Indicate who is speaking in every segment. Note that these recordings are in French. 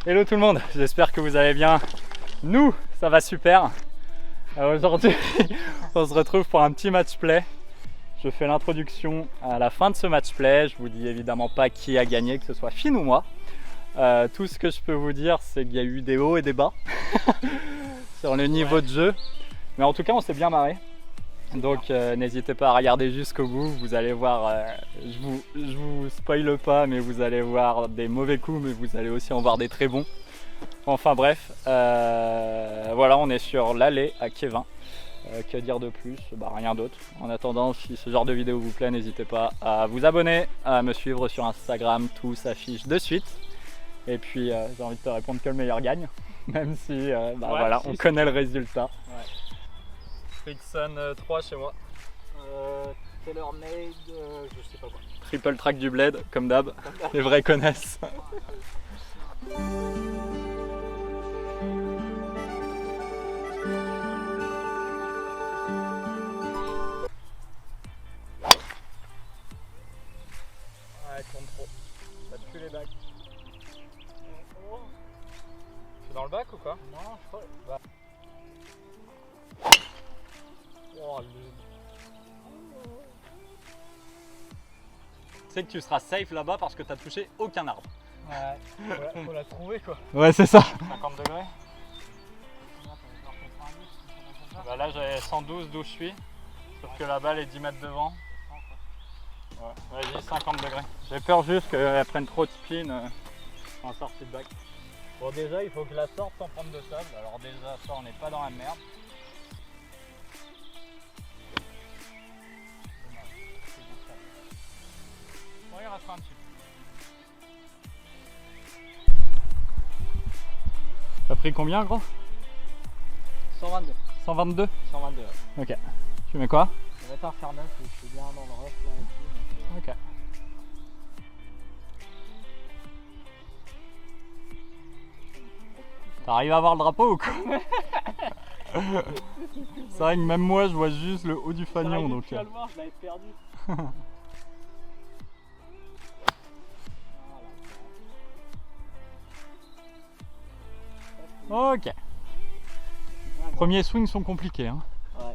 Speaker 1: Hello tout le monde, j'espère que vous allez bien. Nous, ça va super. Aujourd'hui, on se retrouve pour un petit match play. Je fais l'introduction à la fin de ce match play. Je vous dis évidemment pas qui a gagné, que ce soit Finn ou moi. Tout ce que je peux vous dire, c'est qu'il y a eu des hauts et des bas sur le niveau de jeu. Mais en tout cas, on s'est bien marré. Donc n'hésitez pas à regarder jusqu'au bout, vous allez voir, je vous spoile pas, mais vous allez voir des mauvais coups, mais vous allez aussi en voir des très bons. Enfin bref, voilà, on est sur l'allée à Kévin. Que dire de plus? Rien d'autre. En attendant, si ce genre de vidéo vous plaît, n'hésitez pas à vous abonner, à me suivre sur Instagram, tout s'affiche de suite. Et puis j'ai envie de te répondre que le meilleur gagne, même si voilà, on connaît le résultat. Ouais. Frickson 3 chez moi.
Speaker 2: TaylorMade, je sais pas quoi.
Speaker 1: Triple track du bled, comme d'hab. Les vrais connaissent. Ouais, tourne trop. Ça te pue les bacs. C'est dans le bac ou quoi?
Speaker 2: Non, je crois.
Speaker 1: Oh, tu sais que tu seras safe là-bas parce que tu n'as touché aucun arbre.
Speaker 2: Ouais, faut la trouver quoi.
Speaker 1: Ouais, c'est ça. 50 degrés. Bah là j'ai 112 d'où je suis, sauf que la balle est 10 mètres devant. Ouais, vas-y, 50 degrés. J'ai peur juste qu'elle prenne trop de spin en sortie de bac. Bon, déjà il faut que la sorte sans prendre de sable. Alors déjà ça, on n'est pas dans la merde. Bon, il restera un petit peu. T'as pris combien, gros?
Speaker 2: 122.
Speaker 1: 122?
Speaker 2: 122.
Speaker 1: Ok. Tu mets quoi?
Speaker 2: On va être faire 9, je suis bien dans le rough là et tout.
Speaker 1: Ok. T'arrives à voir le drapeau ou quoi? C'est vrai que même moi je vois juste le haut du fanion donc.
Speaker 2: Je le voir, je l'avais perdu.
Speaker 1: Ok. Premiers swings sont compliqués. Hein.
Speaker 2: Ouais.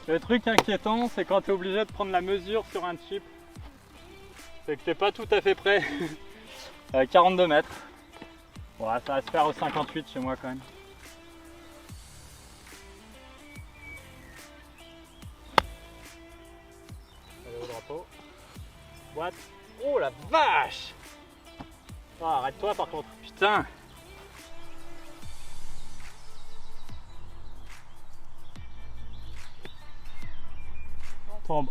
Speaker 1: Le truc inquiétant, c'est quand tu es obligé de prendre la mesure sur un chip. C'est que t'es pas tout à fait prêt. 42 mètres. Bon, ça va se faire au 58 chez moi quand même. Allez au drapeau. Boîte. Oh la vache! Oh, arrête-toi par contre. Putain! Tombe.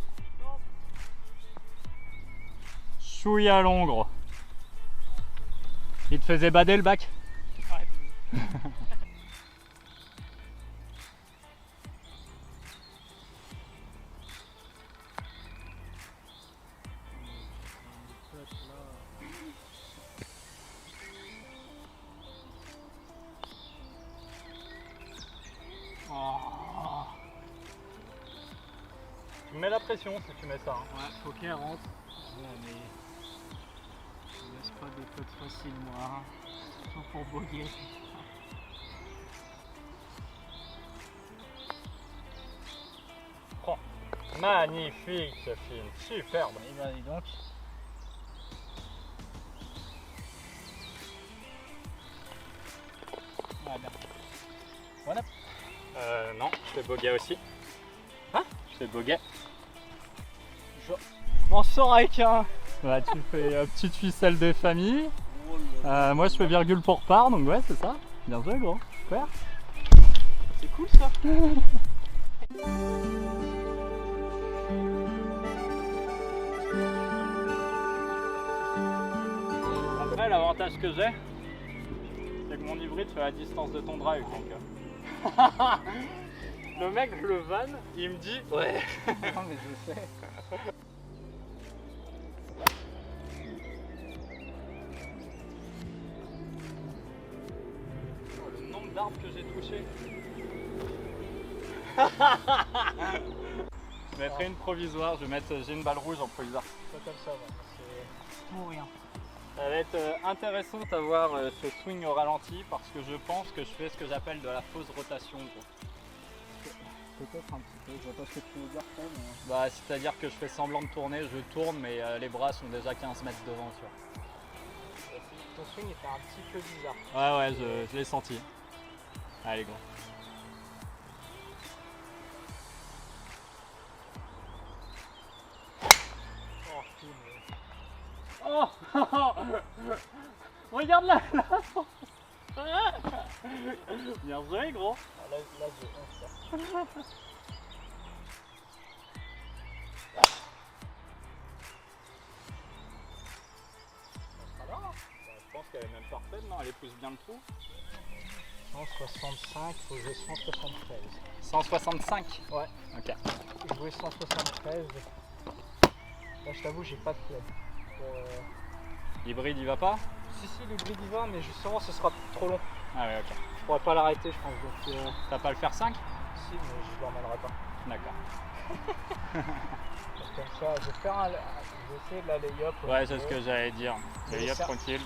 Speaker 1: Chouïa long gros. Il te faisait bader le bac? Ouais. Oh. Tu mets la pression si tu mets ça. Hein.
Speaker 2: Ouais, faut qu'elle rentre. Ouais, mais je laisse pas des potes faciles moi. Hein. Tout pour boguer.
Speaker 1: Oh. Magnifique ce film, superbe.
Speaker 2: Et ben dis donc. Ouais, bien. Voilà.
Speaker 1: Non, je fais bogey aussi.
Speaker 2: Hein?
Speaker 1: Je fais bogey.
Speaker 2: Je m'en sors avec un.
Speaker 1: Ouais, tu fais petite ficelle des familles. Moi je fais virgule pour part, donc ouais, c'est ça. Bien joué, gros. Super.
Speaker 2: C'est cool ça.
Speaker 1: Après, l'avantage que j'ai, c'est que mon hybride fait la distance de ton drive. Donc, le mec, je le vanne, il me dit ouais.
Speaker 2: Non mais je sais.
Speaker 1: Oh, le nombre d'arbres que j'ai touché. Je mettrai une provisoire, j'ai une balle rouge en provisoire.
Speaker 2: Pas comme ça, c'est tout ou rien.
Speaker 1: Ça va être intéressant d'avoir ce swing au ralenti parce que je pense que je fais ce que j'appelle de la fausse rotation.
Speaker 2: Peut-être un petit peu, je vois pas ce que tu veux dire. Mais...
Speaker 1: Bah, c'est-à-dire que je fais semblant de tourner, je tourne mais les bras sont déjà 15 mètres devant. Tu vois.
Speaker 2: Ton swing il fait un petit peu bizarre.
Speaker 1: Ouais, je l'ai senti. Allez, gros. Oh, regarde là, bien joué, gros.
Speaker 2: Ah, là j'ai honte.
Speaker 1: Je pense qu'elle est même parfaite, non? Elle épouse bien le trou.
Speaker 2: 165, faut jouer 173.
Speaker 1: 165?
Speaker 2: Ouais.
Speaker 1: Ok.
Speaker 2: Jouer 173. Là je t'avoue j'ai pas de club.
Speaker 1: L'hybride il va pas?
Speaker 2: Si l'hybride y va mais justement ce sera trop long.
Speaker 1: Ah ouais, ok.
Speaker 2: Je pourrais pas l'arrêter je pense donc.
Speaker 1: T'as pas le faire 5?
Speaker 2: Si mais je l'emmènerai pas.
Speaker 1: D'accord.
Speaker 2: Comme ça, je vais faire je vais essayer de la lay-up.
Speaker 1: Ouais, c'est ce que j'allais dire. Lay-up tranquille.
Speaker 2: Je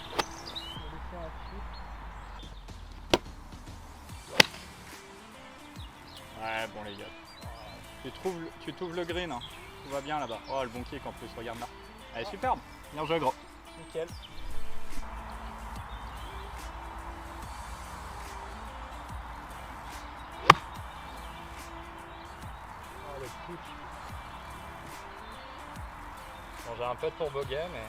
Speaker 2: vais lui faire un chip.
Speaker 1: Ouais, bon les gars. Tu trouves le green, hein. Tout va bien là-bas. Oh, le bon kick en plus, regarde là. Allez, superbe. Bien joué, gros.
Speaker 2: Nickel. Oh, le pitch.
Speaker 1: Bon, j'ai un peu de pour bogey, mais...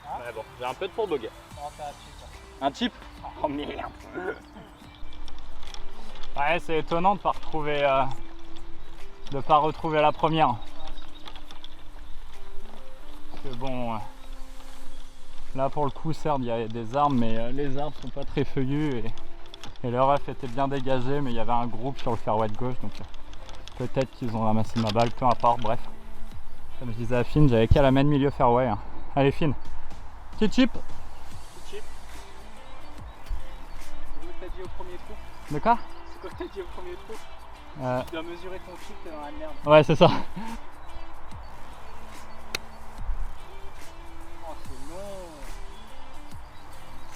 Speaker 2: Ah.
Speaker 1: Ouais, bon, j'ai un peu de pour bogey.
Speaker 2: On va faire un chip.
Speaker 1: Un chip? Oh merde. Ouais, c'est étonnant de pas retrouver la première. Parce que bon, là pour le coup, certes, il y a des arbres, mais les arbres sont pas très feuillus et le ref était bien dégagé, mais il y avait un groupe sur le fairway de gauche, donc peut-être qu'ils ont ramassé ma balle, peu importe, bref. Comme je disais à Finn, j'avais qu'à la mettre milieu fairway. Hein. Allez Finn, petit chip.
Speaker 2: Petit chip. C'est quoi que t'as dit au premier trou?
Speaker 1: De quoi?
Speaker 2: C'est quoi que t'as dit au premier trou? Tu dois mesurer ton chip, t'es dans la merde.
Speaker 1: Ouais, c'est ça.
Speaker 2: Oh, c'est long.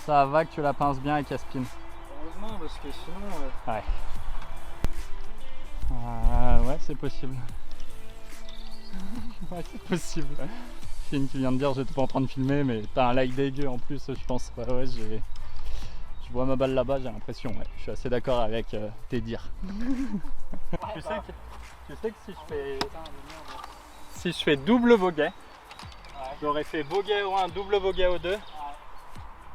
Speaker 1: Ça va que tu la pinces bien avec Aspin.
Speaker 2: Heureusement, parce que sinon...
Speaker 1: Ouais. Ouais, c'est possible. Ouais, c'est possible. Finn qui vient de dire j'étais pas en train de filmer, mais t'as un like dégueu en plus, je pense. Ouais, je vois ma balle là-bas, j'ai l'impression. Ouais. Je suis assez d'accord avec tes dires. Tu sais que si je fais double bogey, j'aurais fait bogey au 1, double bogey au 2.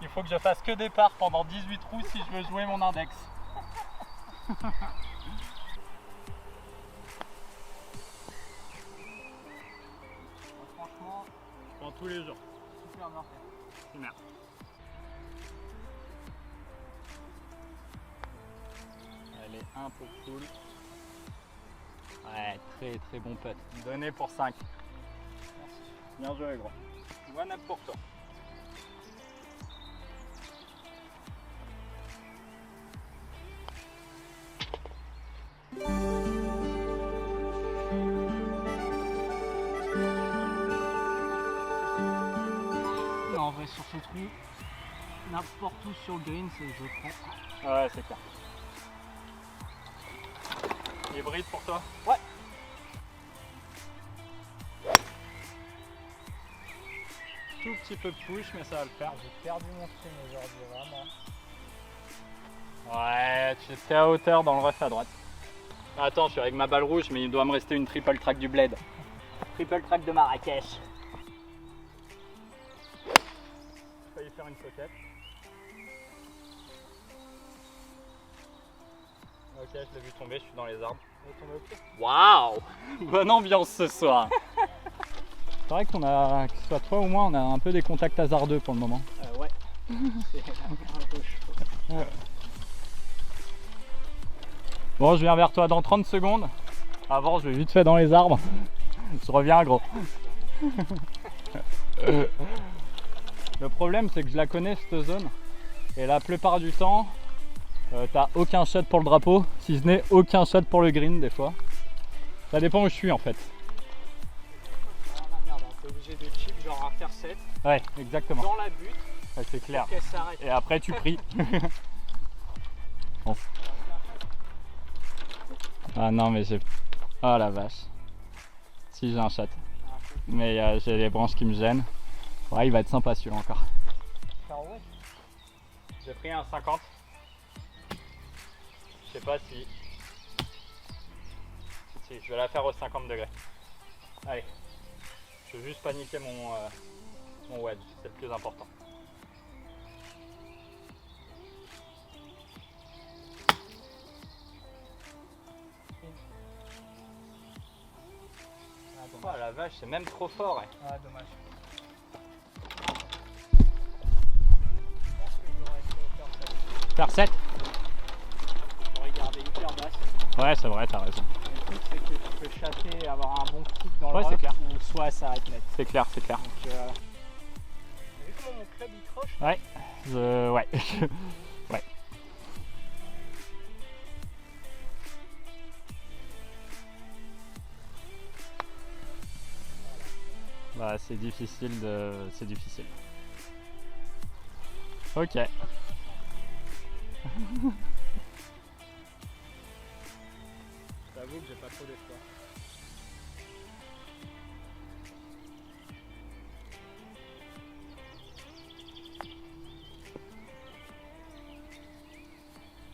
Speaker 1: Il faut que je fasse que départ pendant 18 trous si je veux jouer mon index.
Speaker 2: Franchement,
Speaker 1: Je prends tous les jours.
Speaker 2: super bien fait.
Speaker 1: Super. Elle est un peu cool. Ouais, très très bon putt. Donné pour 5.
Speaker 2: Merci.
Speaker 1: Bien joué, gros. One up pour toi.
Speaker 2: Non, en vrai, sur ce trou, n'importe où sur le green, je prends.
Speaker 1: Ouais, c'est clair. Hybride pour toi?
Speaker 2: Ouais.
Speaker 1: Tout petit peu de push, mais ça va le faire.
Speaker 2: J'ai perdu mon swing aujourd'hui, vraiment.
Speaker 1: Ouais, tu étais à hauteur dans le rough à droite. Attends, je suis avec ma balle rouge, mais il doit me rester une triple track du bled. Triple track de Marrakech. J'ai failli faire une socket. Ok, je l'ai vu tomber, je suis dans les arbres. Waouh! Bonne ambiance ce soir. C'est vrai qu'on a, que ce soit toi ou moi, on a un peu des contacts hasardeux pour le moment.
Speaker 2: Ouais. C'est un peu chaud.
Speaker 1: Bon, je viens vers toi dans 30 secondes. Avant, je vais vite fait dans les arbres. Je reviens, gros. Le problème, c'est que je la connais, cette zone. Et la plupart du temps, t'as aucun shot pour le drapeau, si ce n'est aucun shot pour le green, des fois. Ça dépend où je suis, en fait.
Speaker 2: Ah merde, t'es obligé de chip genre un faire 7
Speaker 1: Ouais, exactement.
Speaker 2: dans la butte
Speaker 1: Ouais, c'est clair.
Speaker 2: pour qu'elle s'arrête.
Speaker 1: Et après tu pries. Bon. Ah non mais j'ai... Oh la vache. Si j'ai un chat. Mais j'ai les branches qui me gênent. Ouais, il va être sympa celui-là encore. J'ai pris un 50. Je sais pas si... Si, je vais la faire au 50 degrés. Allez. Je veux juste paniquer mon wedge, c'est le plus important. Oh la vache, c'est même trop fort. Ouais.
Speaker 2: Ah, dommage. Je pense que j'aurais fait faire 7.
Speaker 1: Faire 7?
Speaker 2: J'aurais gardé hyper basse.
Speaker 1: Ouais, c'est vrai, t'as raison.
Speaker 2: Le truc, c'est que tu peux chatter et avoir un bon kick dans le
Speaker 1: Ouais, c'est
Speaker 2: rough,
Speaker 1: clair.
Speaker 2: ou soit elle s'arrête net.
Speaker 1: C'est clair, c'est clair.
Speaker 2: Donc, t'as vu comment mon club il croche?
Speaker 1: Ouais, ouais. Ouais. Bah, c'est difficile de... C'est difficile. Ok.
Speaker 2: J'avoue que j'ai pas trop d'espoir.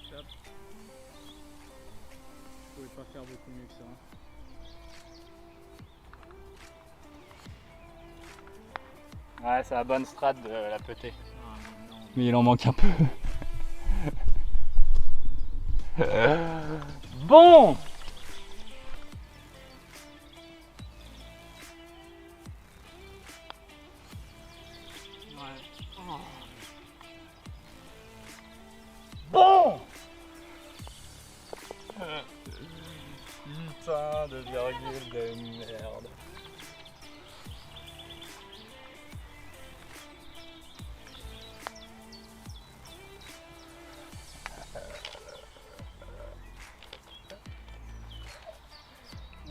Speaker 2: Top. Je pouvais pas faire beaucoup mieux que ça.
Speaker 1: Ouais, c'est la bonne strat de la petée.
Speaker 2: Ah, mais non.
Speaker 1: Mais il en manque un peu. Bon!
Speaker 2: Ouais. Oh.
Speaker 1: Bon! Putain de virgule de merde.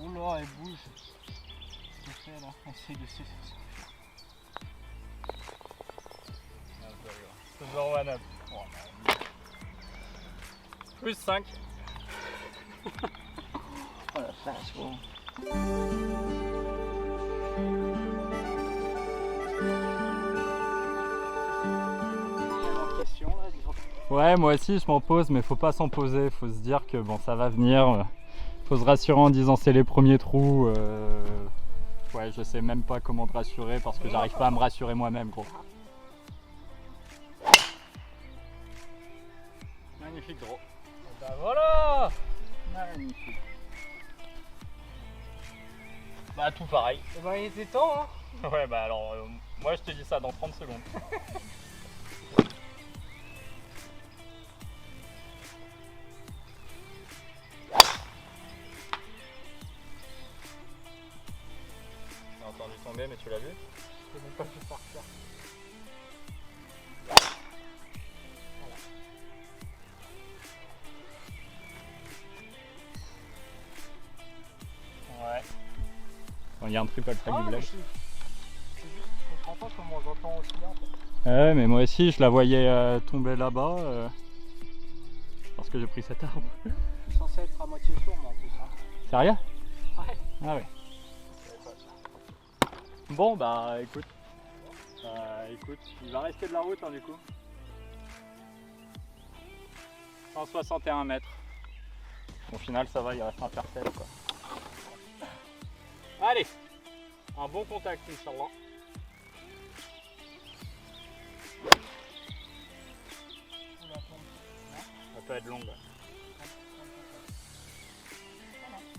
Speaker 2: Oula, elle bouge. Qu'est-ce qu'elle fait là? Elle essaye de se faire.
Speaker 1: Toujours one up. Plus 5.
Speaker 2: Oh la vache, bon. Question là, disons.
Speaker 1: Ouais, moi aussi je m'en pose, mais faut pas s'en poser. Faut se dire que bon, ça va venir. Faut se rassurer en disant c'est les premiers trous. Ouais, je sais même pas comment te rassurer parce que j'arrive pas à me rassurer moi-même, gros. Magnifique draw.
Speaker 2: Bah voilà.
Speaker 1: Magnifique. Bah tout pareil.
Speaker 2: Et bah il était temps hein.
Speaker 1: Ouais, bah alors moi je te dis ça dans 30 secondes. J'ai entendu tomber, mais tu l'as vu?
Speaker 2: Je sais même pas fait partir.
Speaker 1: Ouais. Bon, il y a un triple track du
Speaker 2: mais
Speaker 1: blague.
Speaker 2: c'est juste, je comprends pas comment j'entends aussi bien en fait.
Speaker 1: Ouais, mais moi aussi je la voyais tomber là-bas parce que j'ai pris cet arbre.
Speaker 2: Je suis censé être à moitié sourd moi en plus. Hein.
Speaker 1: Sérieux?
Speaker 2: Ouais.
Speaker 1: Ah ouais. Bon bah écoute. Écoute, il va rester de la route hein, du coup. 161 mètres. Au final ça va, il reste un parcelle quoi. Allez, un bon contact Inch'Allah. Ça peut être longue.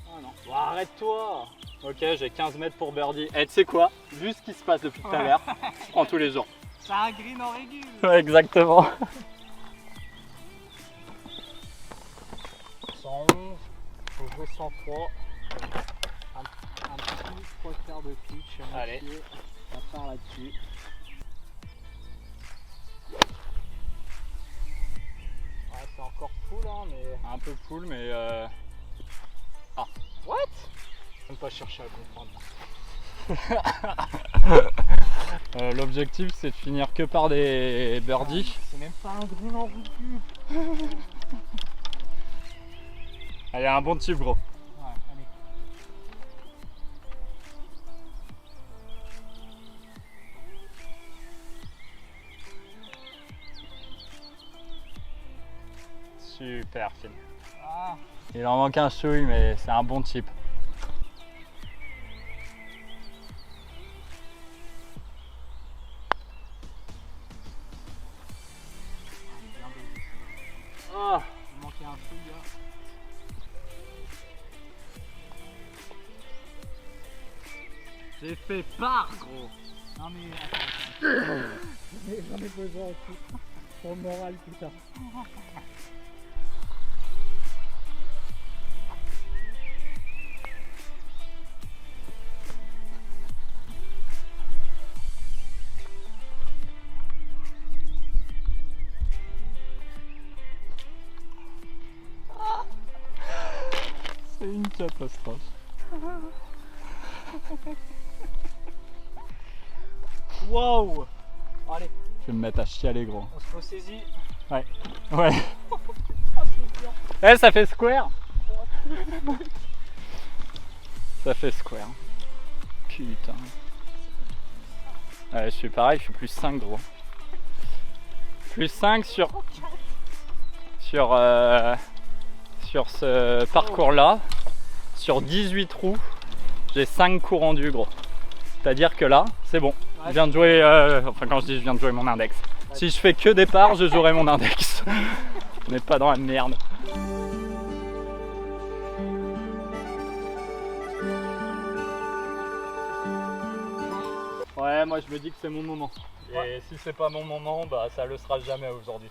Speaker 1: Ah non. Bon, arrête-toi. Ok, j'ai 15 mètres pour birdie. Et tu sais quoi? Vu ce qui se passe depuis tout à l'heure, je prends tous les jours.
Speaker 2: C'est un green en régule.
Speaker 1: Ouais, exactement.
Speaker 2: 111, faut jouer 103. Un petit 3/4 de pitch.
Speaker 1: Allez.
Speaker 2: Moitié, ça part là-dessus. Ouais, c'est encore full hein, mais.
Speaker 1: Un peu full, mais
Speaker 2: Ah, what? Même pas chercher à comprendre.
Speaker 1: L'objectif c'est de finir que par des birdies.
Speaker 2: C'est même pas un green en recul.
Speaker 1: Allez, un bon chip gros.
Speaker 2: Ouais, allez.
Speaker 1: Super Phil.
Speaker 2: Ah,
Speaker 1: Il en manque un chouille mais c'est un bon chip.
Speaker 2: bien dosé, ça.
Speaker 1: Ah,
Speaker 2: Il manquait un chouille là.
Speaker 1: j'ai fait part gros.
Speaker 2: Non mais attends. J'en ai besoin aussi. Pour le moral tout ça.
Speaker 1: C'est une catastrophe.
Speaker 2: Wow. Allez,
Speaker 1: Je vais me mettre à chialer gros.
Speaker 2: on se ressaisit.
Speaker 1: Ouais.
Speaker 2: Ah, c'est dur.
Speaker 1: Eh, ça fait square. Ça fait square. Putain. Ouais, je suis pareil, je suis plus 5 gros. Plus 5 sur ce parcours là. Sur 18 trous, j'ai 5 coups rendus gros. C'est-à-dire que là, c'est bon. Je viens de jouer, enfin quand je dis je viens de jouer mon index. Si je fais que départ, je jouerai mon index. On n'est pas dans la merde. Ouais, moi je me dis que c'est mon moment. Et si c'est pas mon moment, bah ça le sera jamais aujourd'hui.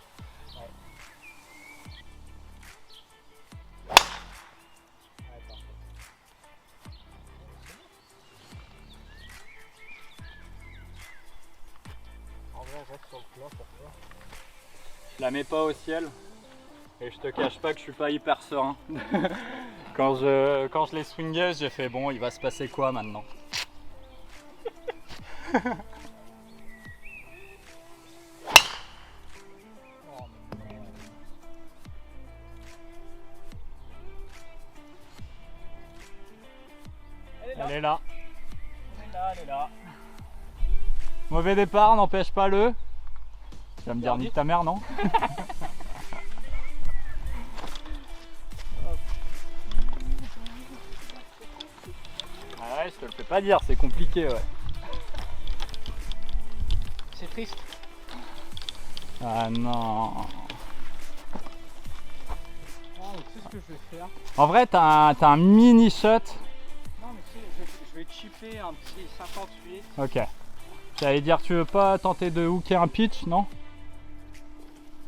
Speaker 2: En vrai, on reste sur le plat pour toi.
Speaker 1: Je la mets pas au ciel et je te cache pas que je suis pas hyper serein. Quand je l'ai swingé, j'ai fait bon, il va se passer quoi maintenant?
Speaker 2: Oh, mais non. Elle est là.
Speaker 1: Elle est là.
Speaker 2: Elle est là, elle est là.
Speaker 1: Mauvais départ, n'empêche pas le. Tu vas me dire
Speaker 2: Birdie.
Speaker 1: nique ta mère, non? Ah ouais, je te le fais pas dire, c'est compliqué, ouais.
Speaker 2: C'est triste.
Speaker 1: Ah non.
Speaker 2: Ah, mais tu sais ce que je vais faire?
Speaker 1: En vrai, t'as un mini shot.
Speaker 2: Non, mais tu sais, je vais chipper un petit 58.
Speaker 1: Ok. J'allais dire, tu veux pas tenter de hooker un pitch, non?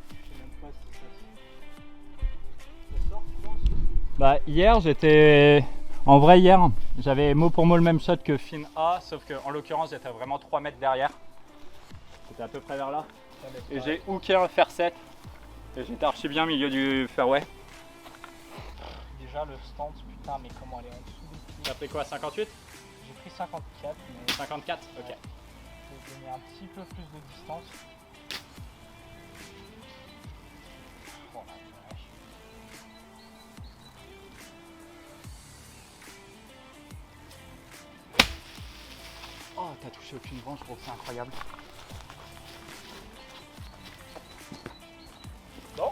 Speaker 2: Je sais même pas si ça sort, tu penses?
Speaker 1: Bah, hier, j'étais. En vrai, hier, j'avais mot pour mot le même shot que Finn A, sauf que en l'occurrence, j'étais vraiment 3 mètres derrière. C'était à peu près vers là. Et j'ai hooké un fair set. Et j'étais archi bien au milieu du fairway.
Speaker 2: Déjà, le stance, putain, mais comment elle est en dessous des pieds.
Speaker 1: T'as pris quoi, 58?
Speaker 2: J'ai pris 54, mais
Speaker 1: 54? Ok.
Speaker 2: je vais donner un petit peu plus de distance. Oh la vache.
Speaker 1: Oh, t'as touché aucune branche, gros, c'est incroyable.
Speaker 2: Non?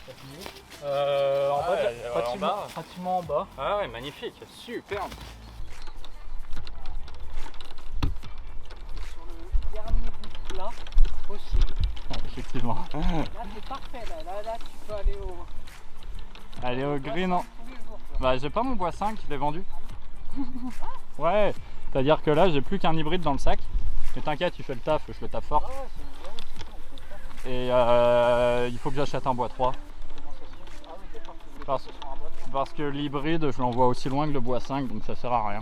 Speaker 2: Ça finit où? En
Speaker 1: Ah
Speaker 2: bas,
Speaker 1: ouais, en bas.
Speaker 2: pratiquement en bas.
Speaker 1: Ah ouais, magnifique, superbe.
Speaker 2: Et sur le dernier bout de plat aussi.
Speaker 1: Ouais, effectivement.
Speaker 2: Là, c'est parfait. Là, tu peux aller au.
Speaker 1: Allez au green.
Speaker 2: Tous les jours, quoi.
Speaker 1: Bah, j'ai pas mon bois 5, je l'ai vendu. Ouais, c'est-à-dire que là, j'ai plus qu'un hybride dans le sac. Mais t'inquiète, il fait le taf, je le taffe fort.
Speaker 2: Ah ouais, c'est bien aussi, on fait ça.
Speaker 1: Et il faut que j'achète un bois 3.
Speaker 2: Comment ça se fait? Ah oui, d'accord, tu voulais
Speaker 1: Parce-
Speaker 2: passer sur un boîte.
Speaker 1: Parce que l'hybride, je l'envoie aussi loin que le bois 5, donc ça sert à rien.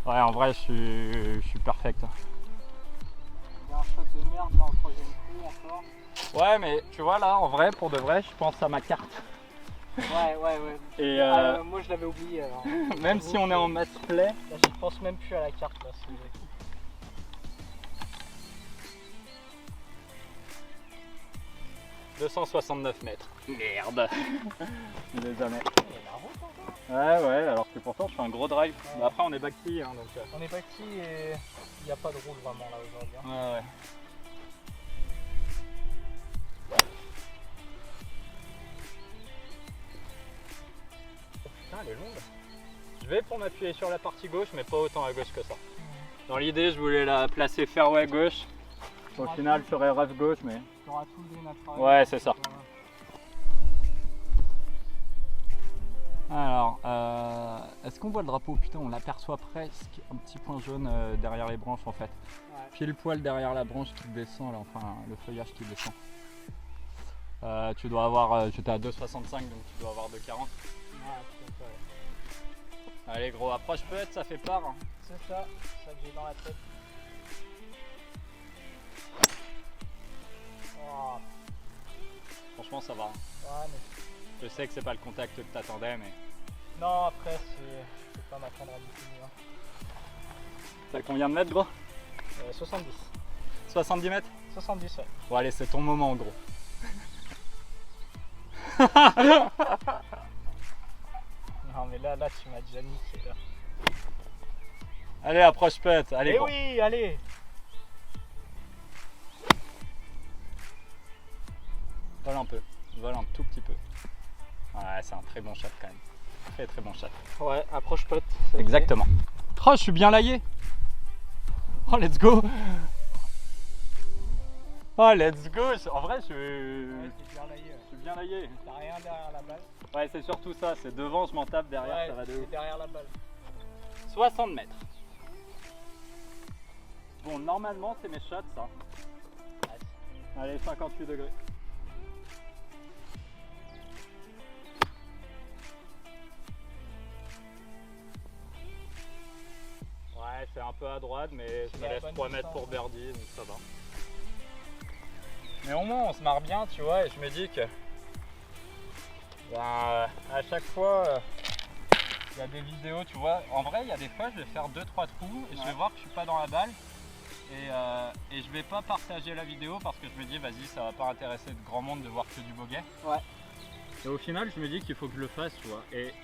Speaker 1: Ouais, en vrai, je suis perfect.
Speaker 2: Il y a un shot de merde là au troisième coup encore.
Speaker 1: Ouais, mais tu vois, là, en vrai, pour de vrai, je pense à ma carte.
Speaker 2: Ouais.
Speaker 1: Et
Speaker 2: Moi je l'avais oublié. Alors.
Speaker 1: même si on est en match play,
Speaker 2: Là, je pense même plus à la carte là.
Speaker 1: – 269 mètres. Merde. Désolé.
Speaker 2: Il y a la route encore.
Speaker 1: Ouais, alors que pourtant je fais un gros drive.
Speaker 2: Ouais.
Speaker 1: Bah, après on est backty, hein, donc.
Speaker 2: On est parti et il n'y a pas de roule vraiment là aujourd'hui. Hein.
Speaker 1: Ouais. Putain, elle est longue. Je vais pour m'appuyer sur la partie gauche, mais pas autant à gauche que ça. Dans l'idée, je voulais la placer fairway gauche. Au final, je ferais rough gauche, mais.
Speaker 2: Tu auras tout le green à travailler.
Speaker 1: Ouais, c'est ça. Alors, est-ce qu'on voit le drapeau? Putain, on l'aperçoit presque. Un petit point jaune derrière les branches en fait.
Speaker 2: Ouais.
Speaker 1: Pile poil derrière la branche qui descend là, enfin le feuillage qui descend. Tu dois avoir, j'étais à 2,65 donc tu dois avoir 2,40.
Speaker 2: Ouais, peut-être, ouais.
Speaker 1: Allez gros, approche peut-être, ça fait peur. Hein.
Speaker 2: C'est ça que j'ai dans la tête. Oh.
Speaker 1: Franchement ça va.
Speaker 2: Ouais, mais...
Speaker 1: Je sais que c'est pas le contact que t'attendais mais.
Speaker 2: Non, après, je peux pas m'attendre à beaucoup mieux. Hein.
Speaker 1: T'as combien de mètres gros?
Speaker 2: 70.
Speaker 1: 70 mètres?
Speaker 2: 70, ouais.
Speaker 1: Bon allez, c'est ton moment gros.
Speaker 2: Non, mais là tu m'as déjà niqué là.
Speaker 1: Allez, approche peut-être, allez
Speaker 2: Eh
Speaker 1: gros.
Speaker 2: oui, allez.
Speaker 1: Vole un peu, vole un tout petit peu. Ouais, c'est un très bon shot quand même. Très bon shot.
Speaker 2: Ouais, approche pote.
Speaker 1: Exactement. Oh, je suis bien laillé. Oh, let's go. Oh, let's go. En vrai,
Speaker 2: Ouais, c'est bien laillé.
Speaker 1: je suis bien laillé.
Speaker 2: T'as rien derrière la balle.
Speaker 1: Ouais, c'est surtout ça. C'est devant, je m'en tape derrière,
Speaker 2: Ouais,
Speaker 1: ça va de
Speaker 2: c'est
Speaker 1: ouf.
Speaker 2: derrière la balle.
Speaker 1: 60 mètres. Bon, normalement, c'est mes shots, ça. Allez, 58 degrés. Ouais, c'est un peu à droite, mais je me laisse 3 mètres pour birdie, donc ça va. Mais au moins, on se marre bien, tu vois, et je me dis que à chaque fois, il y a des vidéos, tu vois. En vrai, il y a des fois, je vais faire 2-3 trous et je vais voir que je suis pas dans la balle. Et je vais pas partager la vidéo parce que je me dis, vas-y, ça va pas intéresser de grand monde de voir que du bogey.
Speaker 2: Ouais.
Speaker 1: Et au final, je me dis qu'il faut que je le fasse, tu vois. Et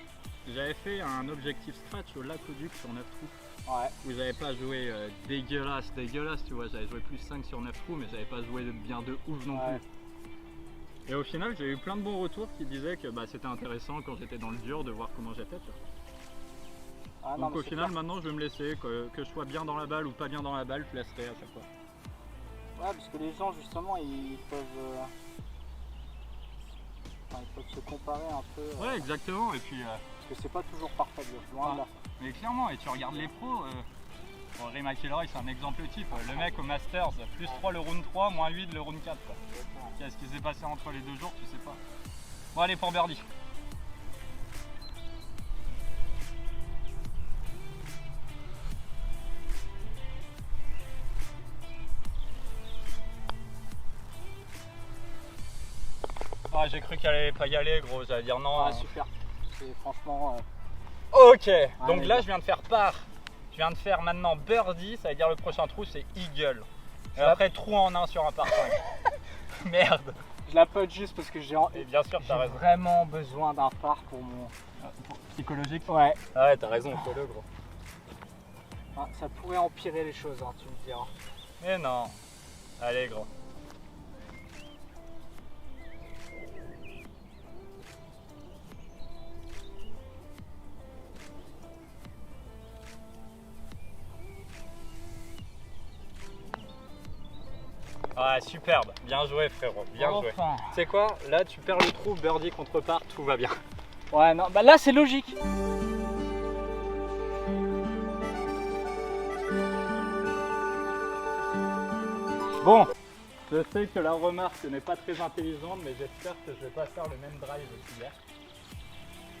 Speaker 1: j'avais fait un objectif scratch au lac Auduc sur 9 trous.
Speaker 2: Ouais.
Speaker 1: Où j'avais pas joué dégueulasse, tu vois. J'avais joué plus 5 sur 9 trous, mais j'avais pas joué bien de ouf non plus. Et au final, j'ai eu plein de bons retours qui disaient que bah, c'était intéressant quand j'étais dans le dur de voir comment j'étais.
Speaker 2: Ah,
Speaker 1: donc au final, maintenant, je vais me laisser, que je sois bien dans la balle ou pas bien dans la balle, je laisserai à chaque fois.
Speaker 2: Ouais, parce que les gens, justement, ils peuvent se comparer un peu.
Speaker 1: Ouais, exactement. Et puis,
Speaker 2: parce que c'est pas toujours parfait, loin de là.
Speaker 1: mais clairement, et tu regardes les pros. Rory McIlroy, c'est un exemple type. Le mec au Masters, plus 3 le round 3, moins 8 le round 4. Qu'est-ce qui s'est passé entre les 2 jours, tu sais pas. Bon, allez pour birdie. Ah, j'ai cru qu'elle allait pas y aller, gros. J'allais dire non.
Speaker 2: Ah, super. C'est franchement.
Speaker 1: Ok, donc
Speaker 2: mais
Speaker 1: là, je viens de faire part. Je viens de faire maintenant birdie, ça veut dire le prochain trou, c'est eagle. Et après, trou en 1 sur un par 5. Merde.
Speaker 2: Je la pote juste parce que j'ai
Speaker 1: Et bien sûr, t'as raison.
Speaker 2: vraiment besoin d'un phare pour mon.
Speaker 1: Psychologique.
Speaker 2: Ouais.
Speaker 1: Ah ouais, t'as raison, fais-le, gros.
Speaker 2: Ah, ça pourrait empirer les choses, hein, tu me diras.
Speaker 1: Mais non. Allez, gros. Ah, superbe. Bien joué, frérot. Bien joué.
Speaker 2: Enfin.
Speaker 1: Tu sais quoi? Là, tu perds le trou, birdie contre part, tout va bien.
Speaker 2: Ouais, non, bah là, c'est logique.
Speaker 1: Bon, je sais que la remarque n'est pas très intelligente, mais j'espère que je vais pas faire le même drive qu'hier.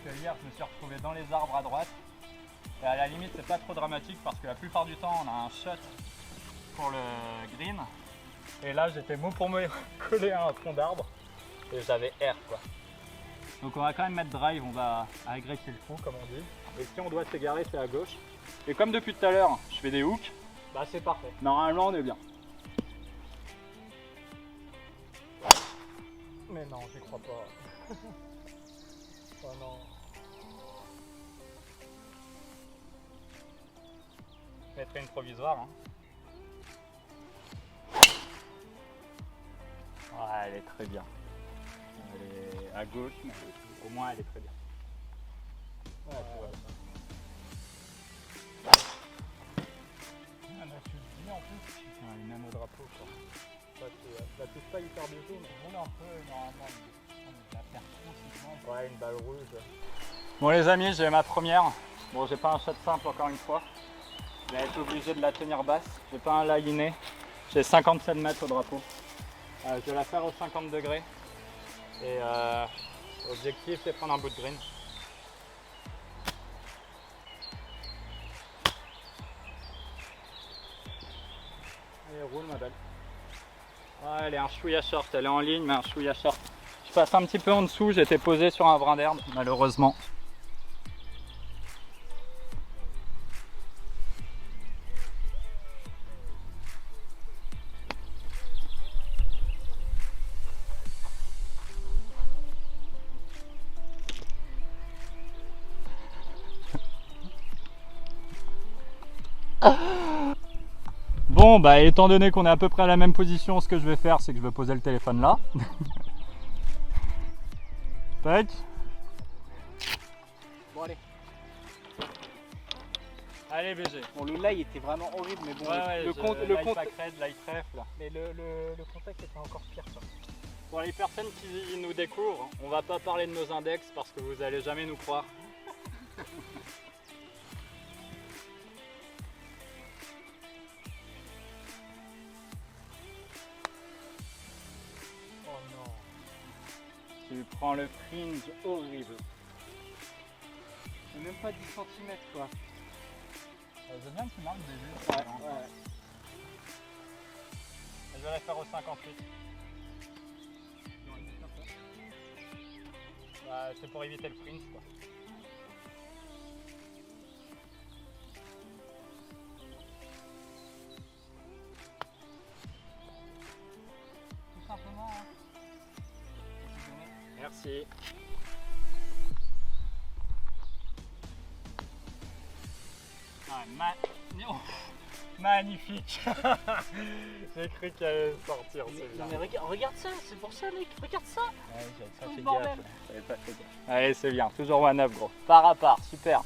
Speaker 1: Parce que hier, je me suis retrouvé dans les arbres à droite. Et à la limite, c'est pas trop dramatique parce que la plupart du temps, on a un shot pour le green. Et là, j'étais mou pour me coller à un tronc d'arbre. Et j'avais air, quoi. Donc on va quand même mettre drive, on va agresser le trou comme on dit. Et si on doit s'égarer, c'est à gauche. Et comme depuis tout à l'heure, je fais des hooks,
Speaker 2: Bah c'est parfait.
Speaker 1: normalement on est bien.
Speaker 2: Mais non, j'y crois pas. Oh non.
Speaker 1: Je mettrai une provisoire. Hein. Ouais, elle est très bien. Elle est à gauche, mais au moins elle est très bien. Ouais,
Speaker 2: Ouais.
Speaker 1: Ah, là, tu le dis en plus. Ouais, même au drapeau quoi.
Speaker 2: Bah, tu la touches pas hyper du tout, mais
Speaker 1: On roule un peu normalement. On va faire trop souvent.
Speaker 2: ouais, une balle rouge.
Speaker 1: Bon les amis, j'ai ma première. Bon, j'ai pas un shot simple encore une fois. Je vais être obligé de la tenir basse. J'ai pas un line. J'ai 57 mètres au drapeau. Je vais la faire au 50 degrés. Et l'objectif c'est prendre un bout de green. Allez, roule ma belle. Ouais, elle est un chouïa short, elle est en ligne mais un chouïa short. Je passe un petit peu en dessous, j'étais posé sur un brin d'herbe malheureusement. Bon bah étant donné qu'on est à peu près à la même position, ce que je vais faire c'est que je vais poser le téléphone là. Tac.
Speaker 2: Bon allez.
Speaker 1: Allez BG.
Speaker 2: Bon le lay était vraiment horrible, mais bon
Speaker 1: Le contact
Speaker 2: était encore pire quoi.
Speaker 1: Pour les personnes qui nous découvrent, on va pas parler de nos index parce que vous allez jamais nous croire.
Speaker 2: Oh non.
Speaker 1: Tu prends le fringe horrible.
Speaker 2: C'est même pas 10 cm quoi.
Speaker 1: J'aime bien que tu marques BG.
Speaker 2: Ouais.
Speaker 1: Je vais la faire au 58. Bah, c'est pour éviter le fringe quoi.
Speaker 2: Tout simplement. Hein.
Speaker 1: Merci. Oh, magnifique. J'ai cru qu'elle allait sortir.
Speaker 2: Non mais regarde ça, c'est pour ça mec, regarde ça.
Speaker 1: Ouais, j'avais pas
Speaker 2: Tout
Speaker 1: fait
Speaker 2: le bordel.
Speaker 1: gaffe. J'avais pas fait gaffe. Allez, c'est bien. Toujours one up, gros. Part à part, super.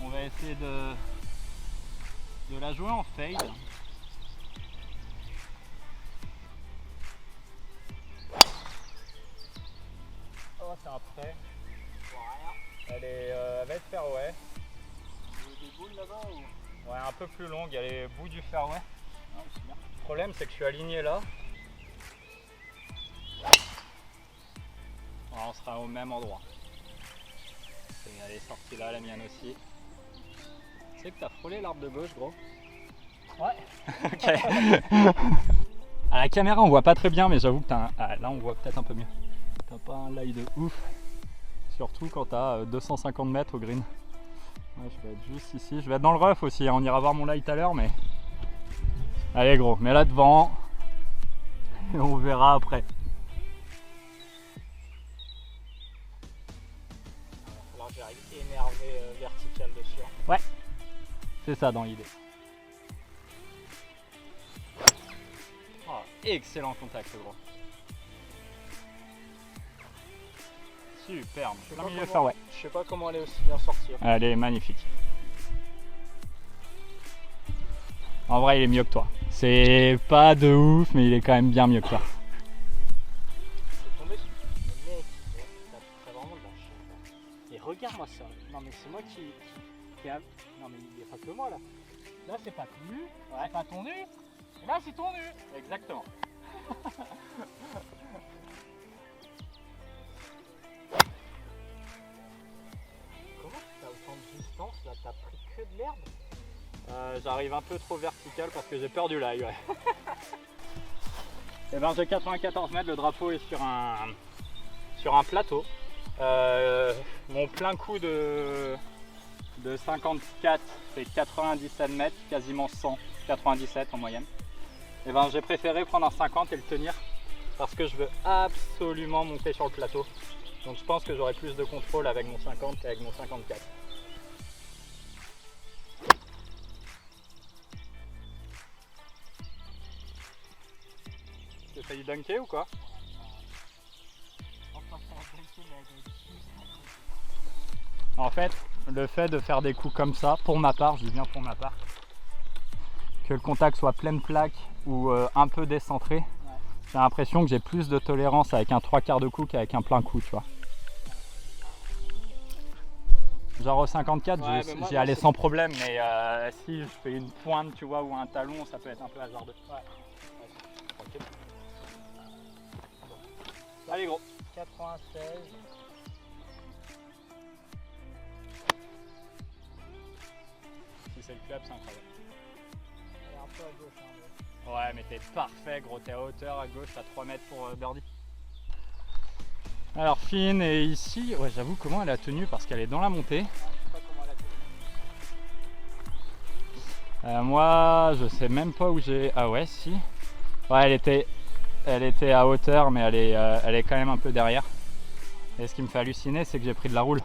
Speaker 1: On va essayer de la jouer en fade. Oh, c'est un prêt. Elle va être fairway.
Speaker 2: Des boules là-bas ou...
Speaker 1: Ouais, un peu plus longue, elle est au bout du fairway.
Speaker 2: Ah, c'est bien.
Speaker 1: Le problème, c'est que je suis aligné là. Alors, on sera au même endroit. Et elle est sortie là, la mienne aussi. Tu sais que t'as frôlé l'arbre de gauche, gros?
Speaker 2: Ouais.
Speaker 1: Ok. À la caméra, on voit pas très bien, mais j'avoue que t'as un... Ah, là, on voit peut-être un peu mieux. T'as pas un lie de ouf. Surtout quand t'as 250 mètres au green. Ouais, je vais être juste ici. Je vais être dans le rough aussi. Hein. On ira voir mon lie tout à l'heure, mais... Allez, gros, mets là devant. Et on verra après.
Speaker 2: Il va falloir que j'arrive énervé vertical dessus.
Speaker 1: Ouais. C'est ça dans l'idée. Oh, excellent contact, gros. Superbe. Plein milieu fairway.
Speaker 2: Je sais pas comment elle est aussi bien sortir.
Speaker 1: Elle est magnifique. En vrai, il est mieux que toi. C'est pas de ouf, mais il est quand même bien mieux que toi.
Speaker 2: C'est tombé sur le mec, t'as vraiment de la chance. Et regarde-moi ça. Non mais c'est moi qui a... Non mais il n'y a pas que moi là. Là c'est pas ton nu, c'est pas ton nu. Et là c'est ton nu.
Speaker 1: Exactement.
Speaker 2: Comment t'as autant de distance là? T'as pris
Speaker 1: j'arrive un peu trop vertical parce que j'ai peur du live. Ouais. Et ben j'ai 94 mètres, le drapeau est sur un plateau. Mon plein coup de 54 fait 97 mètres, quasiment 100, 97 en moyenne. Et ben j'ai préféré prendre un 50 et le tenir parce que je veux absolument monter sur le plateau. Donc je pense que j'aurai plus de contrôle avec mon 50 qu'avec mon 54. Tu as failli dunker ou quoi? En fait, le fait de faire des coups comme ça, pour ma part, je dis bien pour ma part, que le contact soit pleine plaque ou un peu décentré, ouais. J'ai l'impression que j'ai plus de tolérance avec un 3/4 de coup qu'avec un plein coup, tu vois. Genre au 54, ouais, j'y allais sans problème, mais si je fais une pointe, tu vois, ou un talon, ça peut être un peu hasardeux. Ouais. Tranquille. Allez gros. 96. Si c'est le club, c'est incroyable.
Speaker 2: Elle est un peu à gauche. Hein,
Speaker 1: ouais, mais t'es parfait, gros. T'es à hauteur, à gauche, à 3 mètres pour birdie. Alors Finn est ici. Ouais, j'avoue comment elle a tenu parce qu'elle est dans la montée.
Speaker 2: Ouais, je sais pas comment elle a tenu.
Speaker 1: Moi, je sais même pas où j'ai. Ah ouais, si. Ouais, elle était à hauteur, mais elle est quand même un peu derrière. Et ce qui me fait halluciner, c'est que j'ai pris de la roule.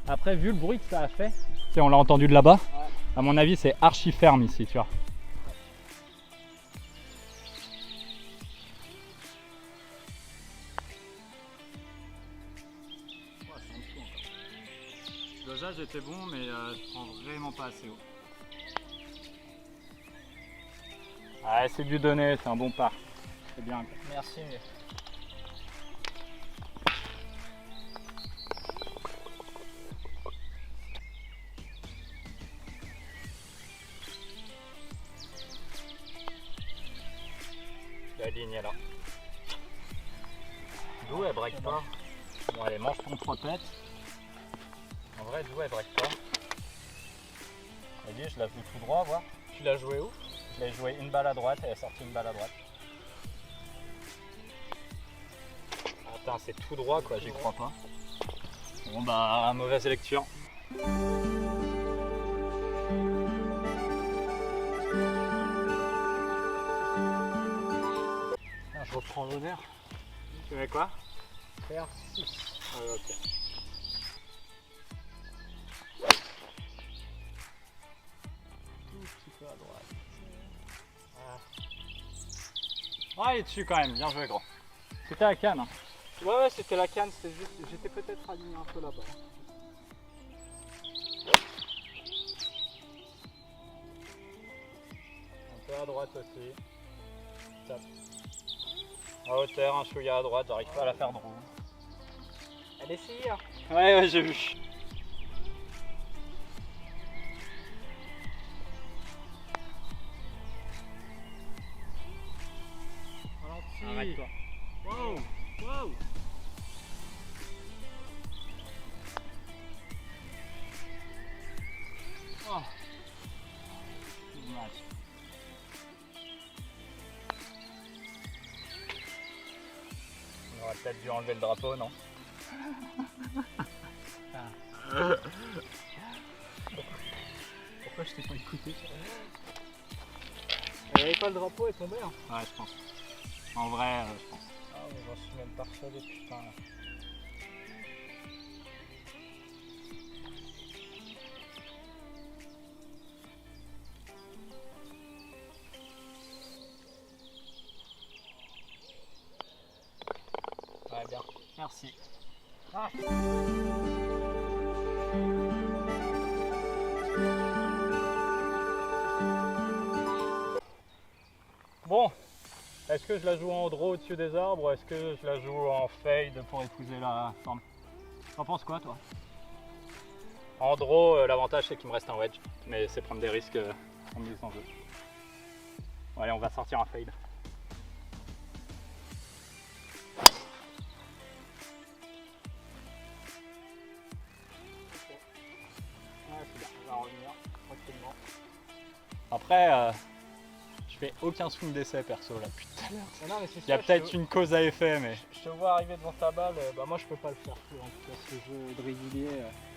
Speaker 1: Après, vu le bruit que ça a fait, tu sais, on l'a entendu de là-bas. Ouais. À mon avis, c'est archi ferme ici, tu vois. Ouais, c'est en dessous encore. Le dosage était bon, mais je prends vraiment pas assez haut. Ouais, c'est du donné, c'est un bon par. C'est bien.
Speaker 2: Merci.
Speaker 1: La ligne est là. D'où elle break pas? Bon allez, mange ton 3 têtes. En vrai, d'où elle break pas? Elle dit, je la joue tout droit, voir.
Speaker 2: Tu l'as joué où?
Speaker 1: Je l'ai joué une balle à droite et elle est sortie une balle à droite. Attends, c'est tout droit quoi, j'y crois pas. Bon bah, mauvaise lecture.
Speaker 2: Je reprends l'honneur.
Speaker 1: Tu mets quoi?
Speaker 2: Faire 6.
Speaker 1: Ouais, ok.
Speaker 2: Tout petit peu à droite.
Speaker 1: Ah, il est dessus quand même, bien joué gros. C'était la canne. Hein.
Speaker 2: Ouais, c'était la canne, c'était juste. J'étais peut-être aligné un peu là-bas.
Speaker 1: Un peu à droite aussi. Top. À hauteur, un chouïa à droite, j'arrive pas à la faire droit.
Speaker 2: Elle essayait. Hein.
Speaker 1: Ouais, j'ai vu. Arrête-toi.
Speaker 2: Wow, wow.
Speaker 1: Oh. Dommage. On aurait peut-être dû enlever le drapeau, non?
Speaker 2: Pourquoi je t'ai pas écouté? Elle avait pas le drapeau, elle tombait. Hein.
Speaker 1: Ouais, je pense. En vrai, je pense.
Speaker 2: Ah, mais j'en suis même persuadé, putain.
Speaker 1: Ouais, bien. Merci.
Speaker 2: Ah.
Speaker 1: Bon, est-ce que je la joue en draw au-dessus des arbres ou est-ce que je la joue en fade pour épouser la forme? T'en penses quoi toi? En draw, l'avantage c'est qu'il me reste un wedge, mais c'est prendre des risques en mise en jeu. Bon, allez, on va sortir un fade. après, je fais aucun swing d'essai perso là depuis tout à l'heure.
Speaker 2: Ah non, mais c'est
Speaker 1: Il y a
Speaker 2: ça,
Speaker 1: peut-être une cause à effet, mais.
Speaker 2: Je te vois arriver devant ta balle, bah moi je peux pas le faire plus en tout cas ce jeu de régulier.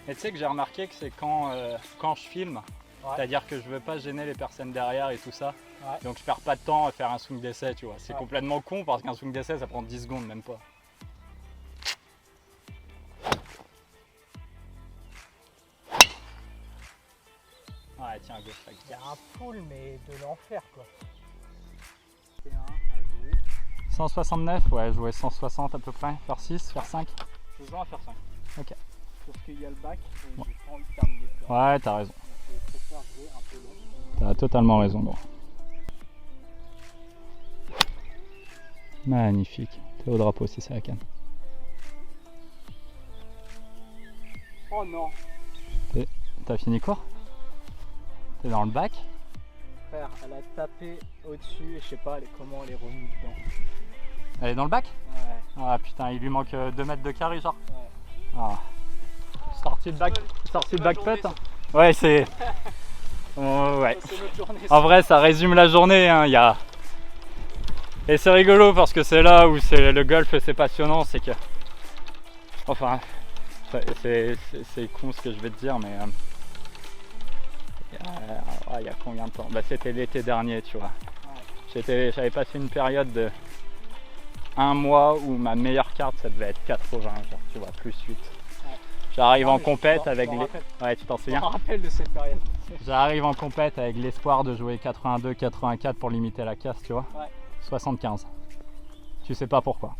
Speaker 1: Et tu sais que j'ai remarqué que c'est quand je filme,
Speaker 2: Ouais.
Speaker 1: c'est-à-dire que je veux pas gêner les personnes derrière et tout ça.
Speaker 2: Ouais.
Speaker 1: Donc je perds pas de temps à faire un swing d'essai, tu vois. C'est
Speaker 2: Ouais.
Speaker 1: complètement con parce qu'un swing d'essai ça prend 10 secondes, même pas. Ouais, tiens, gauche, là.
Speaker 2: Il y a un pool mais de l'enfer quoi.
Speaker 1: 169, ouais, jouer 160 à peu près, faire 6, faire 5.
Speaker 2: Je joue à faire 5.
Speaker 1: Ok.
Speaker 2: Sauf qu'il y a le bac et
Speaker 1: Ouais.
Speaker 2: j'ai pas envie de terminer dedans.
Speaker 1: Ouais, t'as raison.
Speaker 2: Donc je préfère jouer un peu long.
Speaker 1: T'as totalement raison, gros. Magnifique. T'es au drapeau si c'est la canne.
Speaker 2: Oh non.
Speaker 1: T'as fini quoi? T'es dans le bac?
Speaker 2: Frère, elle a tapé au-dessus et je sais pas comment elle est revenue dedans.
Speaker 1: Elle est dans le bac?
Speaker 2: Ouais.
Speaker 1: Ah putain, il lui manque 2 mètres de carré genre.
Speaker 2: Ouais.
Speaker 1: Ah. Sortie de bac
Speaker 2: journée,
Speaker 1: pet. Ouais, c'est... ouais.
Speaker 2: Ça, c'est notre journée.
Speaker 1: En vrai, ça résume la journée. Hein. Et c'est rigolo parce que c'est là où le golf c'est passionnant. C'est que. Enfin, c'est con ce que je vais te dire, mais. Il y a combien de temps? Bah, c'était l'été dernier, tu vois.
Speaker 2: Ouais.
Speaker 1: J'avais passé une période de 1 mois où ma meilleure carte ça devait être 80, genre, tu vois, plus 8. J'arrive en compète avec les. Ouais, tu t'en
Speaker 2: Je
Speaker 1: souviens?
Speaker 2: me rappelle de cette période.
Speaker 1: J'arrive en compète avec l'espoir de jouer 82, 84 pour limiter la casse, tu vois.
Speaker 2: Ouais.
Speaker 1: 75. Tu sais pas pourquoi.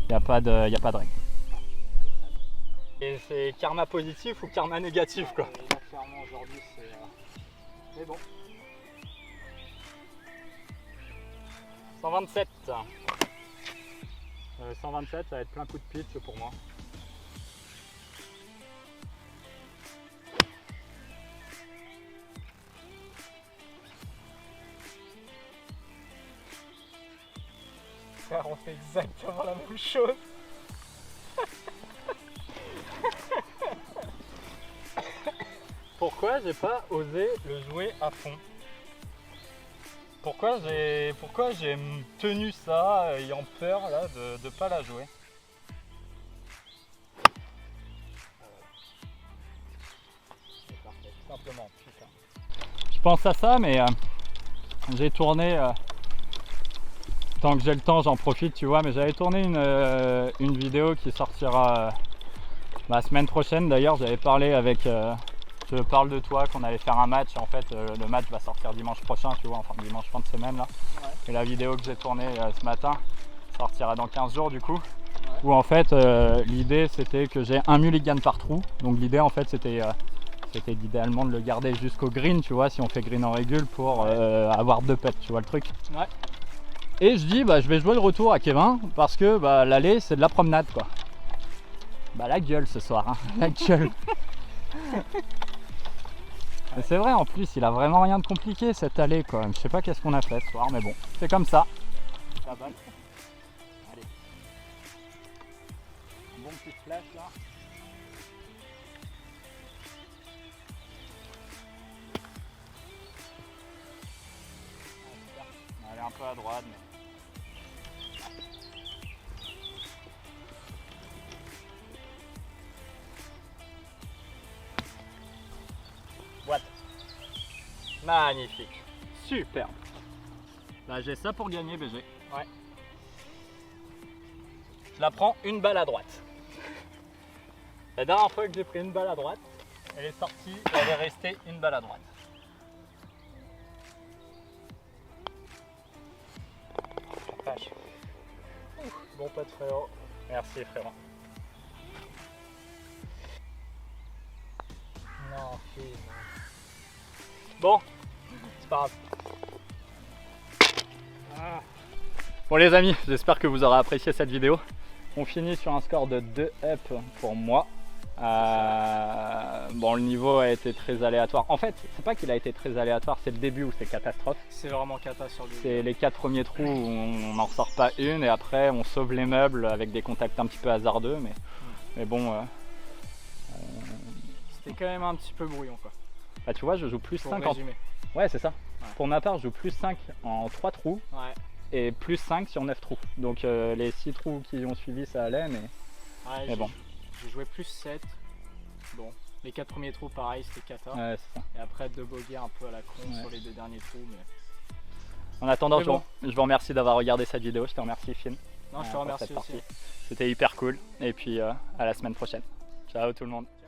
Speaker 1: Il n'y a pas de règle. Et c'est karma positif ou karma négatif quoi.
Speaker 2: Et là, clairement aujourd'hui c'est. Mais bon.
Speaker 1: 127. 127, ça va être plein coup de pitch pour moi.
Speaker 2: Frère, on fait exactement la même chose.
Speaker 1: Pourquoi j'ai pas osé le jouer à fond? Pourquoi j'ai tenu ça ayant peur là de pas la jouer?
Speaker 2: C'est parfait, simplement, putain.
Speaker 1: Je pense à ça, mais j'ai tourné. Tant que j'ai le temps, j'en profite, tu vois. Mais j'avais tourné une vidéo qui sortira la semaine prochaine. D'ailleurs, j'avais parlé avec. Je parle de toi, qu'on allait faire un match. En fait, le match va sortir dimanche prochain, tu vois, enfin dimanche fin de semaine là.
Speaker 2: Ouais.
Speaker 1: Et la vidéo que j'ai tournée ce matin sortira dans 15 jours du coup.
Speaker 2: Ouais.
Speaker 1: Où en fait, l'idée c'était que j'ai un mulligan par trou. Donc l'idée en fait c'était idéalement de le garder jusqu'au green, tu vois, si on fait green en régule pour avoir 2 pets, tu vois le truc.
Speaker 2: Ouais.
Speaker 1: Et je dis bah je vais jouer le retour à Kevin parce que bah l'aller c'est de la promenade quoi. Bah la gueule ce soir, hein. La gueule. Mais c'est vrai en plus il a vraiment rien de compliqué cette allée quoi. Je sais pas qu'est-ce qu'on a fait ce soir mais bon c'est comme ça.
Speaker 2: La balle.
Speaker 1: Allez. Un bon petit flash là. Elle est un peu à droite mais. What? Magnifique. Superbe. Là j'ai ça pour gagner BG.
Speaker 2: Ouais.
Speaker 1: Je la prends une balle à droite. La dernière fois que j'ai pris une balle à droite, elle est sortie, elle est restée une balle à droite.
Speaker 2: Vache. Bon pote frérot.
Speaker 1: Merci frérot.
Speaker 2: Non, fille, non.
Speaker 1: Bon,
Speaker 2: C'est pas grave.
Speaker 1: ah. Bon les amis, j'espère que vous aurez apprécié cette vidéo. On finit sur un score de 2 up pour moi. Bon le niveau a été très aléatoire. En fait, c'est pas qu'il a été très aléatoire, c'est le début où c'est catastrophe.
Speaker 2: C'est vraiment cata sur le
Speaker 1: C'est les 4 premiers trous où on n'en ressort pas une et après on sauve les meubles avec des contacts un petit peu hasardeux. Mais bon,
Speaker 2: C'était quand même un petit peu brouillon quoi.
Speaker 1: bah, tu vois je joue plus
Speaker 2: Pour
Speaker 1: 50.
Speaker 2: résumer.
Speaker 1: Ouais, c'est ça.
Speaker 2: Ouais.
Speaker 1: Pour ma part, je joue plus 5 en 3 trous
Speaker 2: Ouais.
Speaker 1: et plus 5 sur 9 trous. Donc les 6 trous qui ont suivi, ça allait, mais
Speaker 2: Ouais,
Speaker 1: bon.
Speaker 2: J'ai joué plus 7. Bon, les 4 premiers trous, pareil, c'était kata.
Speaker 1: Ouais, c'est ça.
Speaker 2: Et après, 2 bogeys un peu à la con sur les 2 derniers trous. Mais...
Speaker 1: En attendant,
Speaker 2: Mais bon.
Speaker 1: je vous remercie d'avoir regardé cette vidéo. Je te remercie, Finn.
Speaker 2: Non, je te
Speaker 1: pour
Speaker 2: remercie
Speaker 1: cette
Speaker 2: aussi.
Speaker 1: partie. C'était hyper cool. Et puis à la semaine prochaine. Ciao tout le monde.
Speaker 2: Ciao.